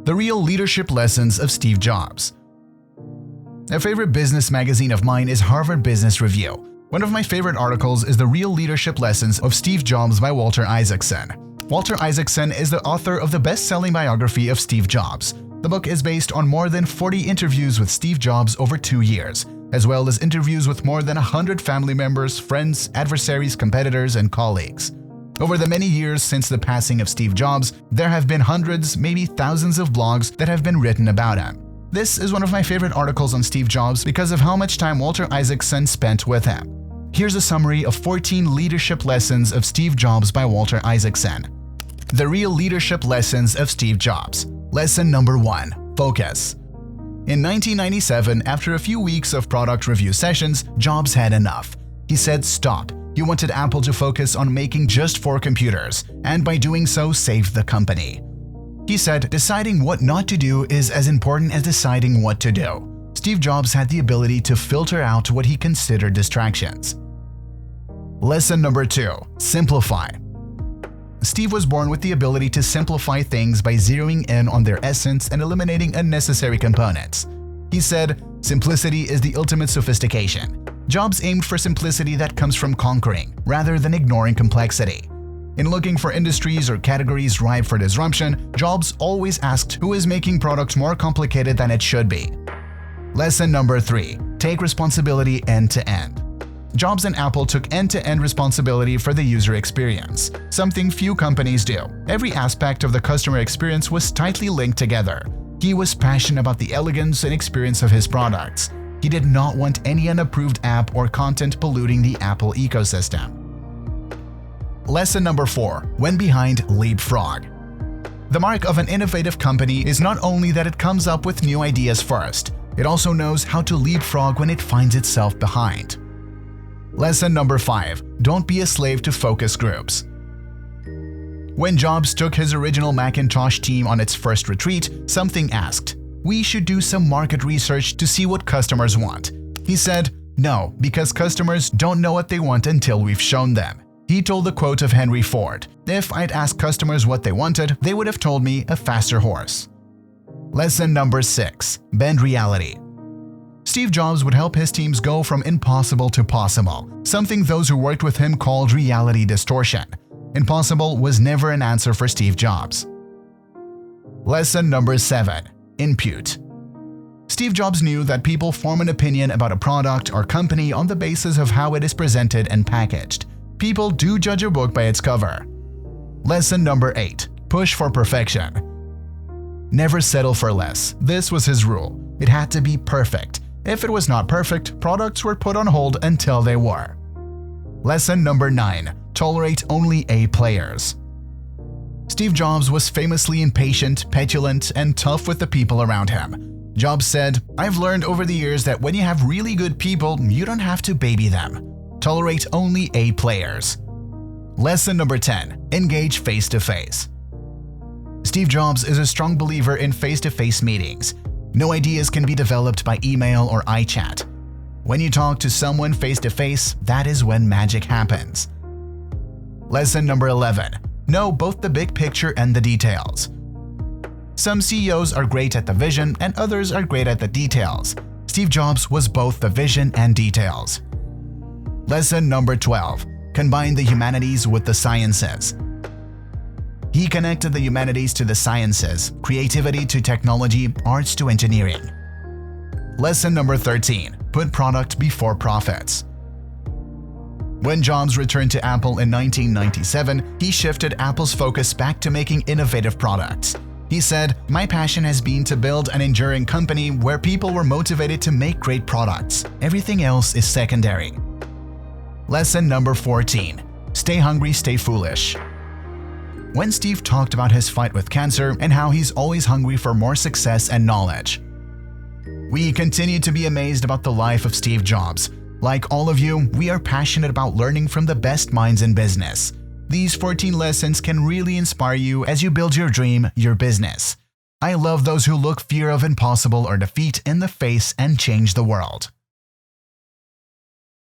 The Real Leadership Lessons of Steve Jobs. A favorite business magazine of mine is Harvard Business Review. One of my favorite articles is The Real Leadership Lessons of Steve Jobs by Walter Isaacson. Walter Isaacson is the author of the best-selling biography of Steve Jobs. The book is based on more than 40 interviews with Steve Jobs over 2 years, as well as interviews with more than 100 family members, friends, adversaries, competitors, and colleagues. Over the many years since the passing of Steve Jobs, there have been hundreds, maybe thousands of blogs that have been written about him. This is one of my favorite articles on Steve Jobs because of how much time Walter Isaacson spent with him. Here's a summary of 14 leadership lessons of Steve Jobs by Walter Isaacson. The Real Leadership Lessons of Steve Jobs. Lesson number 1. Focus. In 1997, after a few weeks of product review sessions, Jobs had enough. He said stop. He wanted Apple to focus on making just 4 computers, and by doing so save the company. He said deciding what not to do is as important as deciding what to do. Steve Jobs had the ability to filter out what he considered distractions. Lesson number 2. Simplify. Steve was born with the ability to simplify things by zeroing in on their essence and eliminating unnecessary components. He said, "Simplicity is the ultimate sophistication." Jobs aimed for simplicity that comes from conquering, rather than ignoring complexity. In looking for industries or categories ripe for disruption, Jobs always asked who is making products more complicated than it should be. Lesson number 3. Take responsibility end-to-end. Jobs and Apple took end-to-end responsibility for the user experience, something few companies do. Every aspect of the customer experience was tightly linked together. He was passionate about the elegance and experience of his products. He did not want any unapproved app or content polluting the Apple ecosystem. Lesson number 4. When behind, leapfrog. The mark of an innovative company is not only that it comes up with new ideas first, it also knows how to leapfrog when it finds itself behind. Lesson number 5. Don't be a slave to focus groups. When Jobs took his original Macintosh team on its first retreat, something asked, "We should do some market research to see what customers want." He said, "No, because customers don't know what they want until we've shown them." He told the quote of Henry Ford, "If I'd asked customers what they wanted, they would have told me a faster horse." Lesson number 6. Bend reality. Steve Jobs would help his teams go from impossible to possible, something those who worked with him called reality distortion. Impossible was never an answer for Steve Jobs. Lesson number 7. Impute. Steve Jobs knew that people form an opinion about a product or company on the basis of how it is presented and packaged. People do judge a book by its cover. Lesson number 8. Push for perfection. Never settle for less. This was his rule. It had to be perfect. If it was not perfect, products were put on hold until they were. Lesson number 9. Tolerate only A players. Steve Jobs was famously impatient, petulant, and tough with the people around him. Jobs said, "I've learned over the years that when you have really good people, you don't have to baby them. Tolerate only A players." Lesson number 10. Engage face-to-face. Steve Jobs is a strong believer in face-to-face meetings. No ideas can be developed by email or iChat. When you talk to someone face-to-face, that is when magic happens. Lesson number 11. Know both the big picture and the details. Some CEOs are great at the vision and others are great at the details. Steve Jobs was both the vision and details. Lesson number 12. Combine the humanities with the sciences. He connected the humanities to the sciences, creativity to technology, arts to engineering. Lesson number 13. Put product before profits. When Jobs returned to Apple in 1997, he shifted Apple's focus back to making innovative products. He said, "My passion has been to build an enduring company where people were motivated to make great products. Everything else is secondary." Lesson number 14. Stay hungry, stay foolish. When Steve talked about his fight with cancer and how he's always hungry for more success and knowledge. We continue to be amazed about the life of Steve Jobs. Like all of you, we are passionate about learning from the best minds in business. These 14 lessons can really inspire you as you build your dream, your business. I love those who look fear of impossible or defeat in the face and change the world.